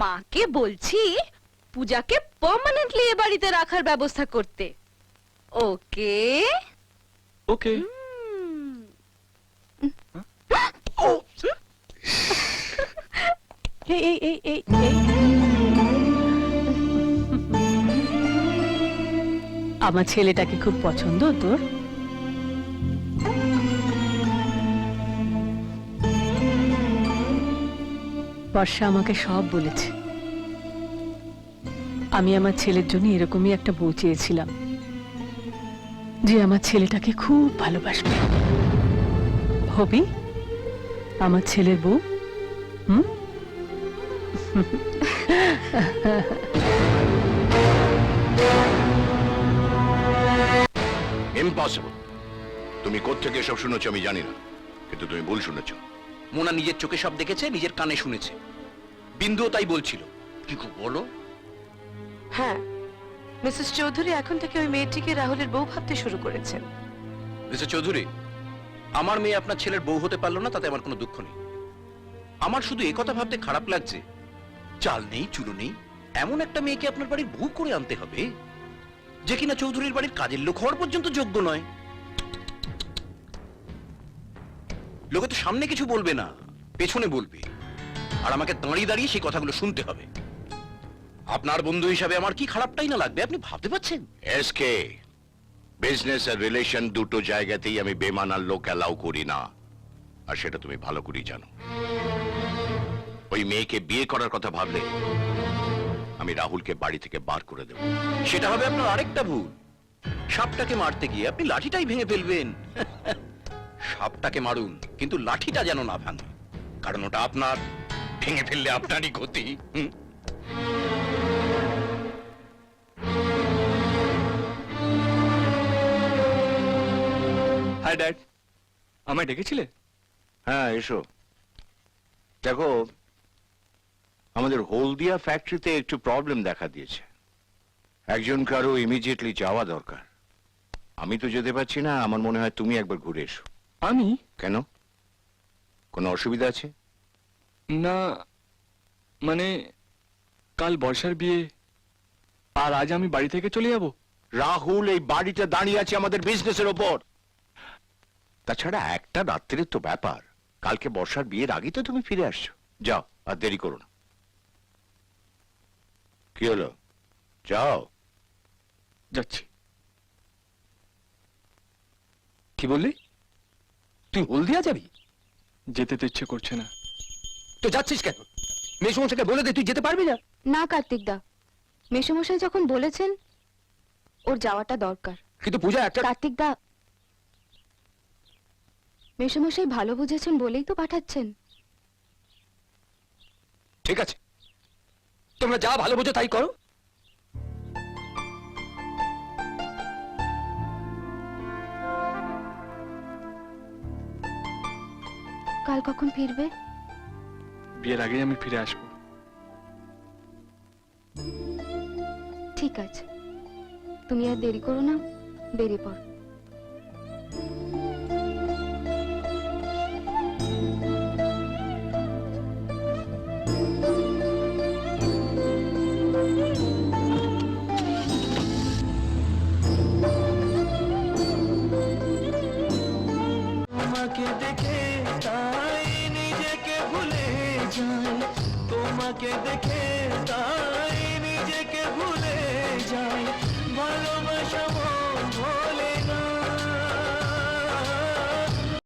মাকে বলছি পূজাকে পার্মানেন্টলি এ বাড়িতে রাখার ব্যবস্থা করতে। ওকে ওকে। আমার ছেলেটাকে খুব পছন্দ তোর? বর্ষা আমাকে সব বলেছে। আমি আমার ছেলের জন্য এরকমই একটা বউ চেয়েছিলাম, যে আমার ছেলেটাকে খুব ভালোবাসবে। হবি আমার ছেলের বউ? হুম? ইম্পসিবল। তুমি কোত্থেকে এসব শুনেছো আমি জানি না, কিন্তু তুমি ভুল শুনেছো। মোনা নিজের চোখে সব দেখেছে, নিজের কানে শুনেছে। বিন্দুও তাই বলছিল। কি খুব বলো? হ্যাঁ, মিসেস চৌধুরী এখন থেকে ওই মেয়েটিকে রাহুলের বউ ভাবতে শুরু করেছেন। মিস্টার চৌধুরী, আমার মেয়ে আপনার ছেলের বউ হতে পারলো না, তাতে আমার কোনো দুঃখ নেই। আমার শুধু একথা ভাবতে খারাপ লাগছে, চাল নেই চুলো নেই এমন একটা মেয়েকে আপনার বাড়ির বউ করে আনতে হবে, যে কিনা চৌধুরীর বাড়ির কাজের লোক হওয়ার পর্যন্ত যোগ্য নয়। লোকে তো সামনে কিছু বলবে না, পেছনে বলবে, আর আমাকে দাঁড়িয়ে দাঁড়িয়ে সেই কথাগুলো শুনতে হবে। আপনার বন্ধু হিসাবে আমার কি খারাপটাই না লাগবে, আপনি ভাবতে পারছেন? এসকে, বিজনেস আর রিলেশন দুটো জায়গাতেই আমি বেমানার লোক অ্যালাউ করি না, আর সেটা তুমি ভালো করেই জানো। ওই মেয়েকে বিয়ে করার কথা ভাবলে আমি রাহুলকে বাড়ি থেকে বার করে দেব। সেটা হবে আপনার আরেকটা ভুল। সাপটাকে মারতে গিয়ে আপনি লাঠিটাই ভেঙে ফেলবেন। সাপটাকে মারুন, কিন্তু লাঠিটা যেন না ভাঙে, কারণ ওটা আপনার, ভেঙে ফেললে আপনারই ক্ষতি। হাই ড্যাড, আমায় ডেকেছিলে? হ্যাঁ এসো। দেখো, আমাদের হলদিয়া ফ্যাক্টরিতে একটু প্রবলেম দেখা দিয়েছে। একজন কারো ইমিডিয়েটলি যাওয়া দরকার। আমি তো যেতে পারছি না, আমার মনে হয় তুমি একবার ঘুরে এসো। আমি? কেন, কোনো অসুবিধা আছে? না, মানে কাল বর্ষার বিয়ে, আর আজ আমি বাড়ি থেকে চলে যাব। রাহুল, এই বাড়িটা দাঁড়িয়ে আছে আমাদের বিজনেসের ওপর। তাছাড়া একটা রাত্রের তো ব্যাপার, কালকে বর্ষার বিয়ের আগে তো তুমি ফিরে আসছো। যাও, আর দেরি করো না। কি হলো, যাও। যাচ্ছি। কি বললি? তুই হলদিয়া যাবি? যেতে তো ইচ্ছে করছে না। তো যাচ্ছিস কেন? মেসমশাইকে বলে দে তুই যেতে পারবি না। না কার্তিক দা, মেসোমশাই যখন বলেছেন ওর যাওয়াটা দরকার। কিন্তু পূজা একটা কার্তিক দা, মেসোমশাই ভালো বুঝেছেন বলেই তো পাঠাচ্ছেন। ঠিক আছে, তোমরা যা ভালো বোঝো তাই করো। কাল কখন ফিরবে? বিয়ের আগেই আমি ফিরে আসবো। ঠিক আছে, তুমি আর দেরি করো না, বেরিয়ে পড়ো। তোমাকে দেখে তাই নিজেকে ভুলে যাই, তোমাকে দেখে তাই